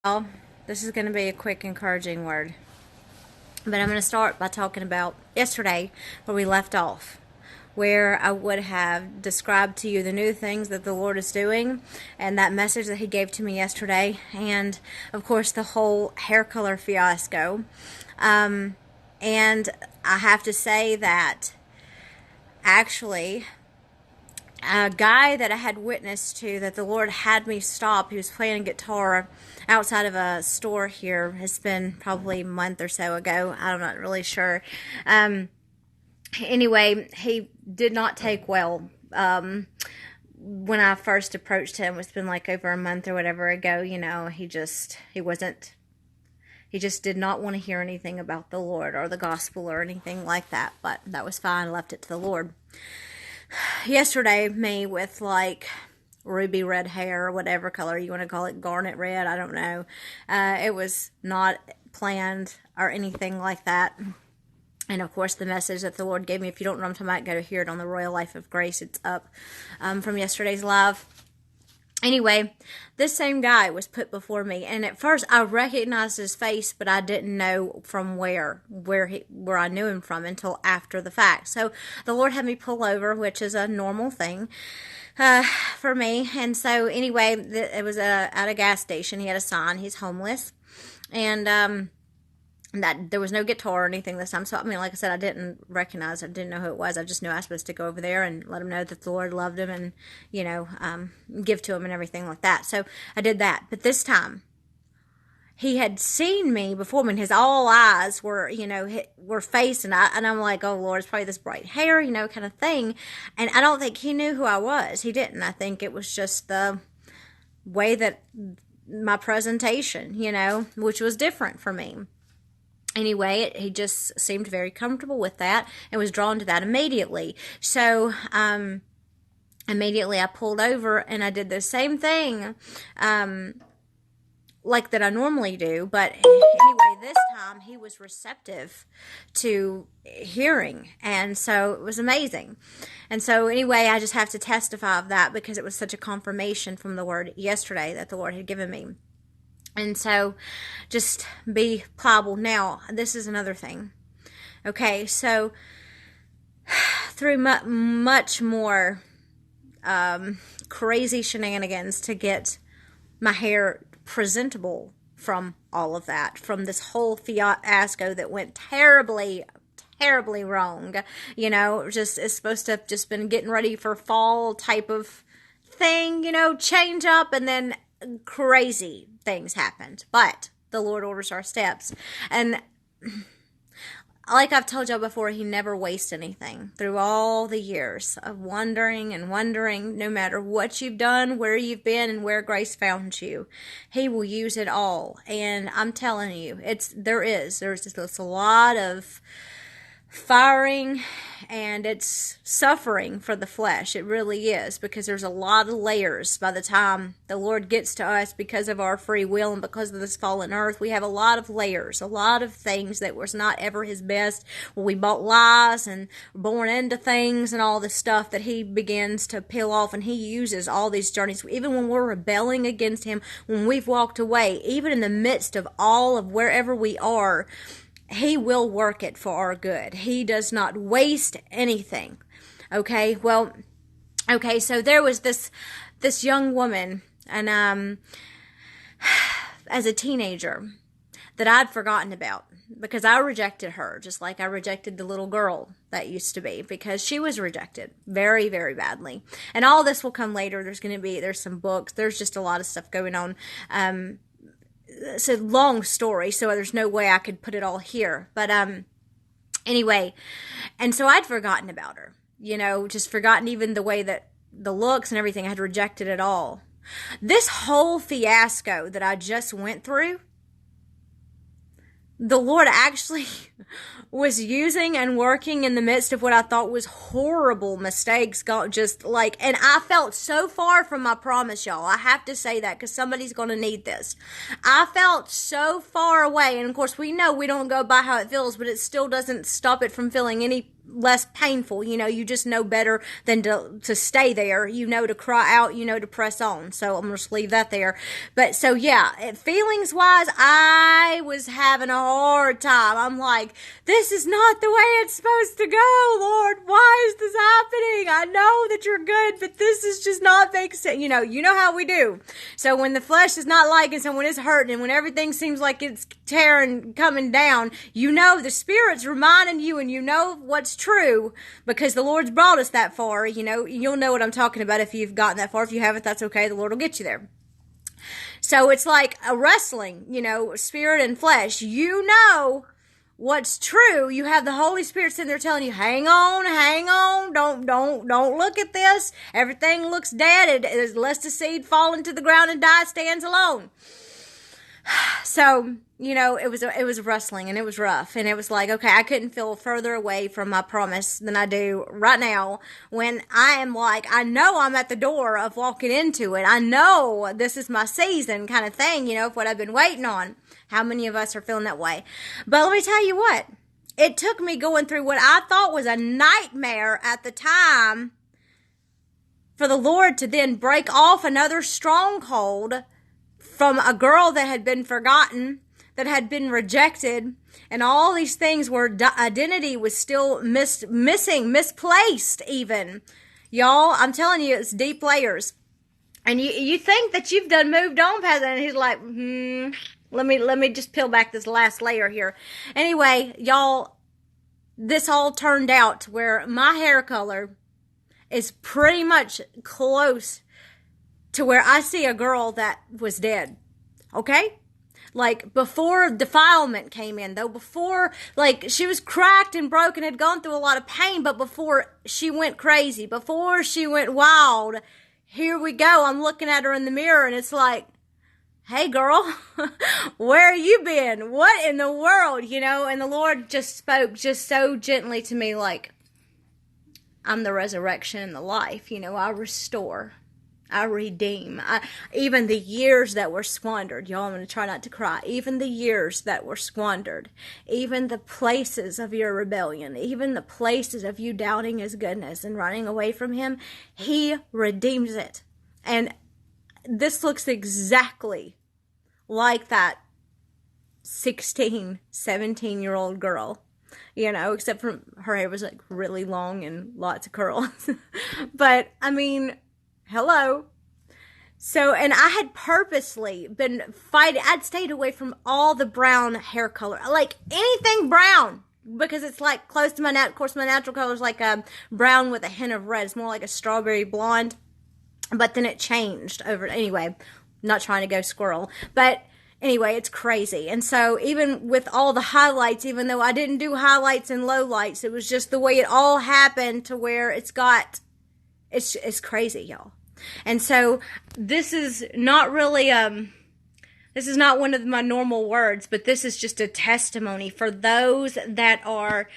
Well, this is going to be a quick, encouraging word. But I'm going to start by talking about yesterday where we left off, where I would have described to you the new things that the Lord is doing and that message that He gave to me yesterday, and of course, the whole hair color fiasco. And I have to say that actually, a guy that I had witnessed to that the Lord had me stop. He was playing guitar outside of a store here. It's been probably a month or so ago. I'm not really sure. Anyway, he did not take well. When I first approached him, it's been like over a month or whatever ago. He just did not want to hear anything about the Lord or the gospel or anything like that. But that was fine. I left it to the Lord. Yesterday, me with like ruby red hair or whatever color you want to call it, garnet red, I don't know. It was not planned or anything like that. And of course, the message that the Lord gave me, if you don't know what I'm talking about, go to hear it on the Royal Life of Grace. It's up from yesterday's live. Anyway, this same guy was put before me, and at first I recognized his face, but I didn't know from where I knew him from until after the fact. So the Lord had me pull over, which is a normal thing for me. And so anyway, it was at a gas station. He had a sign. He's homeless, and that there was no guitar or anything this time. So, I mean, like I said, I didn't know who it was. I just knew I was supposed to go over there and let him know that the Lord loved him and, give to him and everything like that. So I did that. But this time, he had seen me before me, and his all eyes were, were facing, and I'm like, oh, Lord, it's probably this bright hair, kind of thing. And I don't think he knew who I was. He didn't. I think it was just the way that my presentation, which was different for me. Anyway, he just seemed very comfortable with that and was drawn to that immediately. So, immediately I pulled over and I did the same thing, like that I normally do. But anyway, this time he was receptive to hearing. And so it was amazing. And so anyway, I just have to testify of that because it was such a confirmation from the word yesterday that the Lord had given me. And so, just be pliable. Now, this is another thing. Okay, so, through much more crazy shenanigans to get my hair presentable from all of that, from this whole fiasco that went terribly wrong. Just it's supposed to have just been getting ready for fall type of thing, change up, and then crazy things happened. But the Lord orders our steps. And like I've told y'all before, He never wastes anything. Through all the years of wondering and wondering, no matter what you've done, where you've been, and where grace found you, He will use it all. And I'm telling you, there's just a lot of firing, and it's suffering for the flesh. It really is, because there's a lot of layers by the time the Lord gets to us because of our free will and because of this fallen earth. We have a lot of layers, a lot of things that was not ever His best. Well, we bought lies and born into things and all this stuff that He begins to peel off, and He uses all these journeys. Even when we're rebelling against Him, when we've walked away, even in the midst of all of wherever we are, He will work it for our good. He does not waste anything. Okay, well, so there was this young woman, and as a teenager, that I'd forgotten about because I rejected her, just like I rejected the little girl that used to be, because she was rejected very, very badly. And all this will come later. There's some books. There's just a lot of stuff going on. It's a long story, so there's no way I could put it all here. But anyway, and so I'd forgotten about her, just forgotten even the way that the looks and everything. I had rejected it all. This whole fiasco that I just went through, the Lord actually was using and working in the midst of what I thought was horrible mistakes. And I felt so far from my promise, y'all. I have to say that because somebody's going to need this. I felt so far away. And of course, we know we don't go by how it feels, but it still doesn't stop it from feeling any less painful. You just know better than to stay there. To cry out, to press on. So I'm going to just leave that there. But so yeah, feelings wise, I was having a hard time. I'm like, this is not the way it's supposed to go, Lord. Why is this happening? I know that you're good, but this is just not making sense. You know how we do. So when the flesh is not liking someone, it's hurting, and when everything seems like it's tearing, coming down, the Spirit's reminding you, and what's true, because the Lord's brought us that far. You'll know what I'm talking about if you've gotten that far. If you haven't, that's okay. The Lord will get you there. So it's like a wrestling, spirit and flesh. What's true. You have the Holy Spirit sitting there telling you, hang on, don't look at this. Everything looks dead. It is lest a seed fall into the ground and die stands alone. So, it was wrestling, and it was rough, and it was like, okay, I couldn't feel further away from my promise than I do right now, when I am like, I know I'm at the door of walking into it. I know this is my season kind of thing, what I've been waiting on. How many of us are feeling that way? But let me tell you what, it took me going through what I thought was a nightmare at the time for the Lord to then break off another stronghold from a girl that had been forgotten, that had been rejected, and all these things where identity was still missing, misplaced even. Y'all, I'm telling you, it's deep layers. And you think that you've done moved on past it, and he's like, let me just peel back this last layer here. Anyway, y'all, this all turned out where my hair color is pretty much close to where I see a girl that was dead. Okay? Like, before defilement came in, though, before, like, she was cracked and broken, had gone through a lot of pain, but before she went crazy, before she went wild, here we go. I'm looking at her in the mirror, and it's like, hey, girl, where you been? What in the world? And the Lord just spoke just so gently to me, like, I'm the resurrection and the life. I restore. I redeem. Even the years that were squandered, y'all, I'm going to try not to cry. Even the years that were squandered, even the places of your rebellion, even the places of you doubting his goodness and running away from him, he redeems it. And this looks exactly like that 16, 17-year-old girl, except for her hair was like really long and lots of curls. But I mean, hello. So, and I had purposely been fighting. I'd stayed away from all the brown hair color, like anything brown, because it's like close to of course, my natural color is like a brown with a hint of red. It's more like a strawberry blonde, but then it changed over. Anyway, not trying to go squirrel, but anyway, it's crazy. And so even with all the highlights, even though I didn't do highlights and lowlights, it was just the way it all happened to where it's crazy, y'all. And so this is not really, this is not one of my normal words, but this is just a testimony for those that are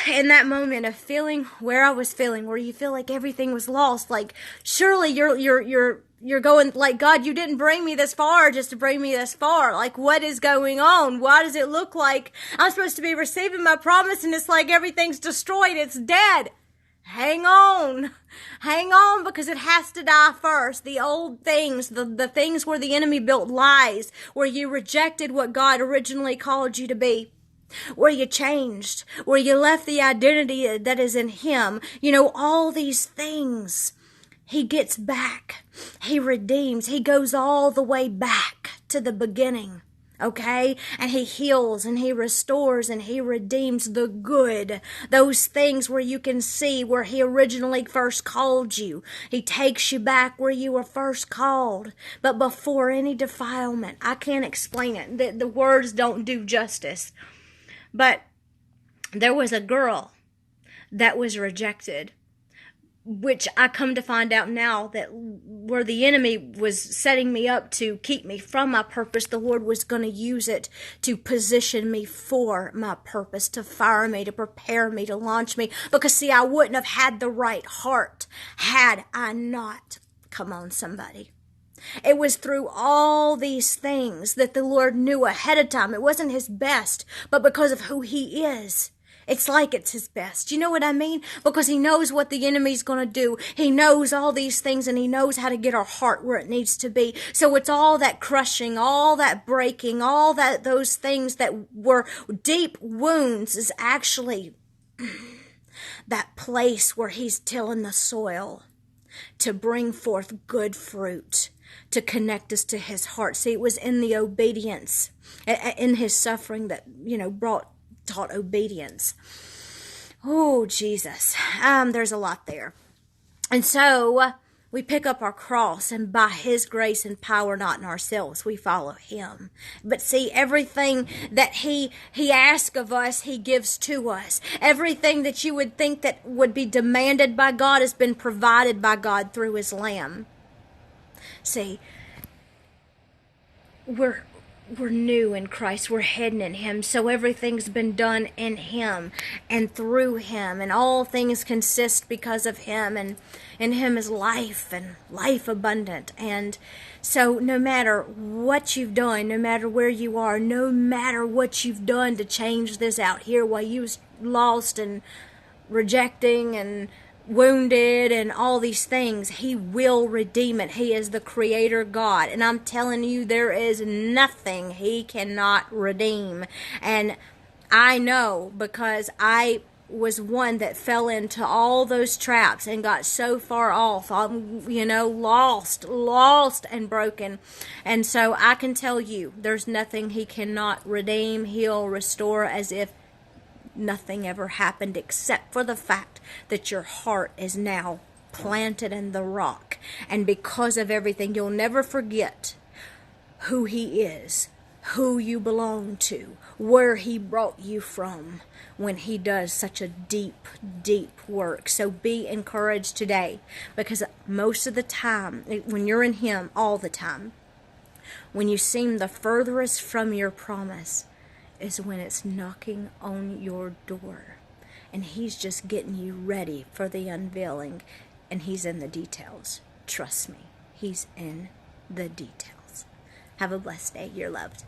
in that moment of feeling where I was feeling, where you feel like everything was lost. Like, surely you're going like, God, you didn't bring me this far just to bring me this far. Like, what is going on? Why does it look like I'm supposed to be receiving my promise and it's like everything's destroyed? It's dead. Hang on, because it has to die first. The old things, the things where the enemy built lies, where you rejected what God originally called you to be, where you changed, where you left the identity that is in him. All these things. He gets back. He redeems. He goes all the way back to the beginning. Okay? And he heals and he restores and he redeems the good. Those things where you can see where he originally first called you. He takes you back where you were first called. But before any defilement. I can't explain it. The words don't do justice. But there was a girl that was rejected, which I come to find out now that where the enemy was setting me up to keep me from my purpose, the Lord was going to use it to position me for my purpose, to fire me, to prepare me, to launch me. Because see, I wouldn't have had the right heart had I not. Come on, somebody. It was through all these things that the Lord knew ahead of time. It wasn't his best, but because of who he is, It's like it's his best. You know what I mean? Because he knows what the enemy's going to do. He knows all these things, and he knows how to get our heart where it needs to be. So it's all that crushing, all that breaking, all that those things that were deep wounds is actually that place where he's tilling the soil to bring forth good fruit, to connect us to his heart. See, it was in the obedience, in his suffering that, taught obedience. Oh, Jesus. There's a lot there. And so we pick up our cross, and by his grace and power, not in ourselves, we follow him. But see, everything that he asks of us, he gives to us. Everything that you would think that would be demanded by God has been provided by God through his Lamb. See, we're new in Christ. We're hidden in him. So everything's been done in him and through him. And all things consist because of him. And in him is life, and life abundant. And so no matter what you've done, no matter where you are, no matter what you've done to change this out here while you was lost and rejecting and wounded and all these things, he will redeem it. He is the creator God, and I'm telling you, there is nothing he cannot redeem. And I know, because I was one that fell into all those traps and got so far off, lost and broken. And so I can tell you, there's nothing he cannot redeem. He'll restore as if nothing ever happened, except for the fact that your heart is now planted in the rock. And because of everything, you'll never forget who he is, who you belong to, where he brought you from, when he does such a deep, deep work. So be encouraged today, because most of the time, when you're in him all the time, when you seem the furthest from your promise, is when it's knocking on your door, and he's just getting you ready for the unveiling, and he's in the details. Trust me, he's in the details. Have a blessed day. You're loved.